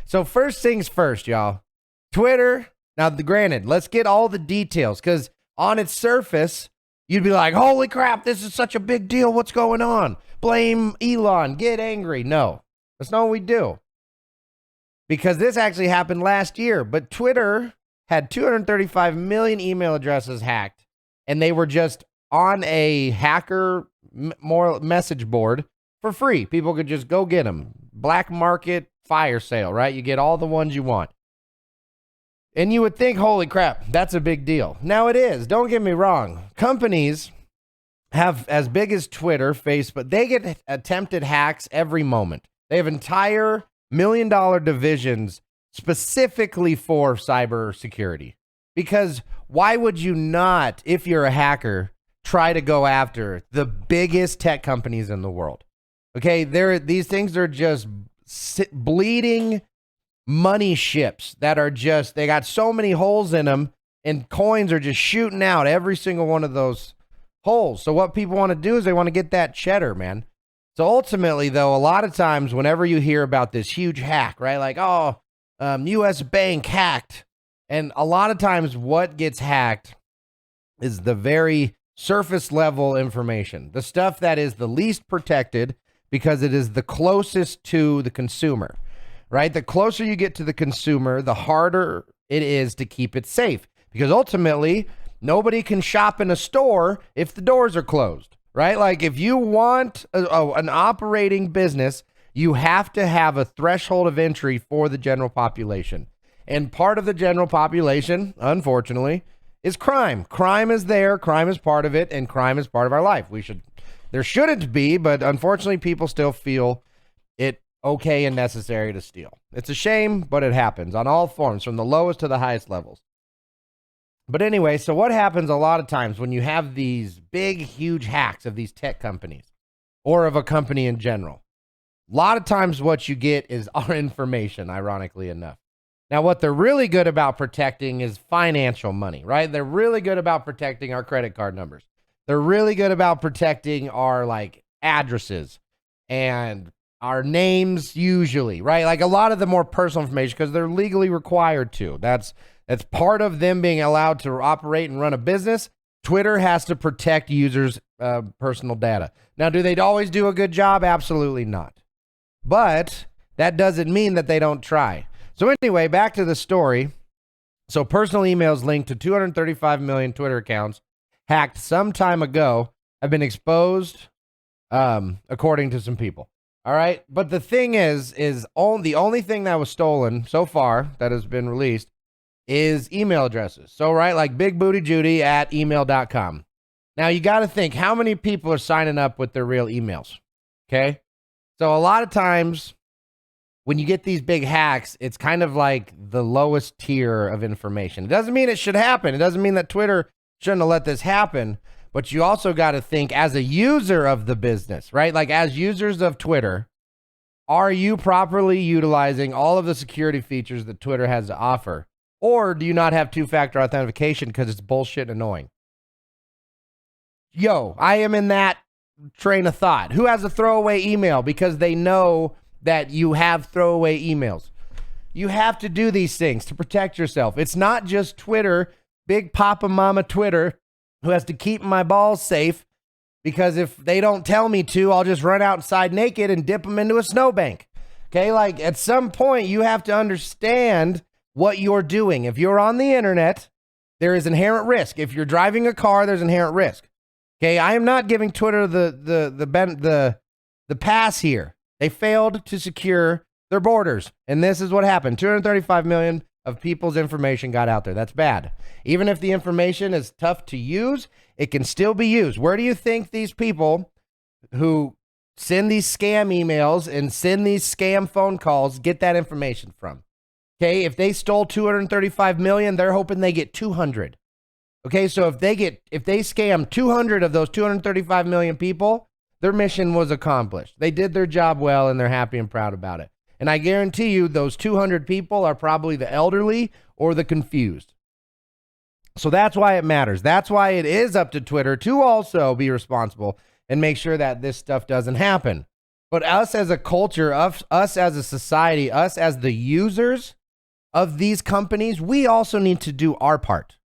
So first things first, y'all. Twitter, now granted, let's get all the details, because on its surface, you'd be like, holy crap, this is such a big deal. What's going on? Blame Elon, get angry. No, that's not what we do. Because this actually happened last year, but Twitter had 235 million email addresses hacked, and they were just on a hacker message board for free. People could just go get them. Black market fire sale, right? You get all the ones you want. And you would think, holy crap, that's a big deal. Now it is. Don't get me wrong. Companies have as big as Twitter, Facebook, they get attempted hacks every moment. They have entire $1 million divisions specifically for cybersecurity. Because why would you not, if you're a hacker, try to go after the biggest tech companies in the world? Okay, these things are just bleeding money ships that are just, they got so many holes in them, and coins are just shooting out every single one of those holes. So what people want to do is they want to get that cheddar, man. So ultimately, though, a lot of times whenever you hear about this huge hack, right, like, U.S. bank hacked, and a lot of times what gets hacked is the very surface level information, the stuff that is the least protected because it is the closest to the consumer. Right? The closer you get to the consumer, the harder it is to keep it safe, because ultimately nobody can shop in a store if the doors are closed, right? Like if you want an operating business, you have to have a threshold of entry for the general population. And part of the general population, unfortunately, is crime. Crime is there, crime is part of it, and crime is part of our life. There shouldn't be, but unfortunately people still feel it okay and necessary to steal. It's a shame, but it happens on all forms, from the lowest to the highest levels. But anyway, so what happens a lot of times when you have these big, huge hacks of these tech companies or of a company in general? A lot of times what you get is our information, ironically enough. Now, what they're really good about protecting is financial money, right? They're really good about protecting our credit card numbers. They're really good about protecting our addresses and our names, usually, right? Like a lot of the more personal information, because they're legally required to. That's part of them being allowed to operate and run a business. Twitter has to protect users' personal data. Now, do they always do a good job? Absolutely not. But that doesn't mean that they don't try. So anyway, back to the story. So personal emails linked to 235 million Twitter accounts hacked some time ago have been exposed, according to some people. All right. But the thing is the only thing that was stolen so far that has been released is email addresses. So, right, like bigbootyjudy@email.com. Now, you got to think, how many people are signing up with their real emails? Okay. So a lot of times when you get these big hacks, it's kind of like the lowest tier of information. It doesn't mean it should happen. It doesn't mean that Twitter shouldn't have let this happen. But you also got to think as a user of the business, right? Like as users of Twitter, are you properly utilizing all of the security features that Twitter has to offer? Or do you not have two-factor authentication because it's bullshit and annoying? Yo, I am in that train of thought. Who has a throwaway email because they know that you have throwaway emails? You have to do these things to protect yourself. It's not just Twitter, big Papa Mama Twitter, who has to keep my balls safe, because if they don't tell me to, I'll just run outside naked and dip them into a snowbank. Okay, like at some point you have to understand what you're doing. If you're on the internet, there is inherent risk. If you're driving a car, there's inherent risk. Okay, I am not giving Twitter the pass here. They failed to secure their borders, and this is what happened. 235 million of people's information got out there. That's bad. Even if the information is tough to use, it can still be used. Where do you think these people who send these scam emails and send these scam phone calls get that information from? Okay, if they stole 235 million, they're hoping they get 200. Okay, so if they scam 200 of those 235 million people, their mission was accomplished. They did their job well, and they're happy and proud about it. And I guarantee you those 200 people are probably the elderly or the confused. So that's why it matters. That's why it is up to Twitter to also be responsible and make sure that this stuff doesn't happen. But us as a culture, us as a society, us as the users of these companies, we also need to do our part.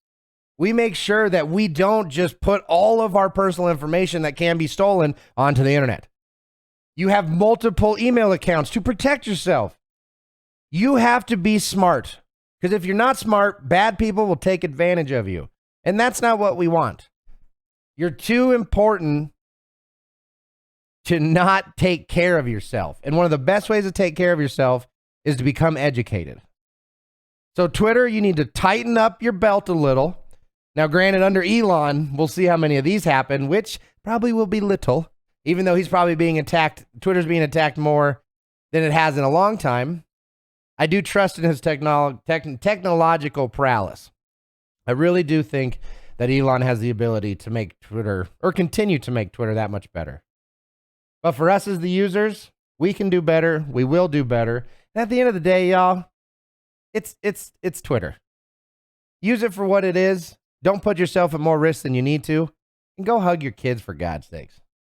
We make sure that we don't just put all of our personal information that can be stolen onto the internet. You have multiple email accounts to protect yourself. You have to be smart, because if you're not smart, bad people will take advantage of you. And that's not what we want. You're too important to not take care of yourself. And one of the best ways to take care of yourself is to become educated. So Twitter, you need to tighten up your belt a little. Now, granted, under Elon, we'll see how many of these happen, which probably will be little, even though he's probably being attacked. Twitter's being attacked more than it has in a long time. I do trust in his technological prowess. I really do think that Elon has the ability to make Twitter, or continue to make Twitter, that much better. But for us as the users, we can do better. We will do better. And at the end of the day, y'all, it's Twitter. Use it for what it is. Don't put yourself at more risk than you need to. And go hug your kids, for God's sakes.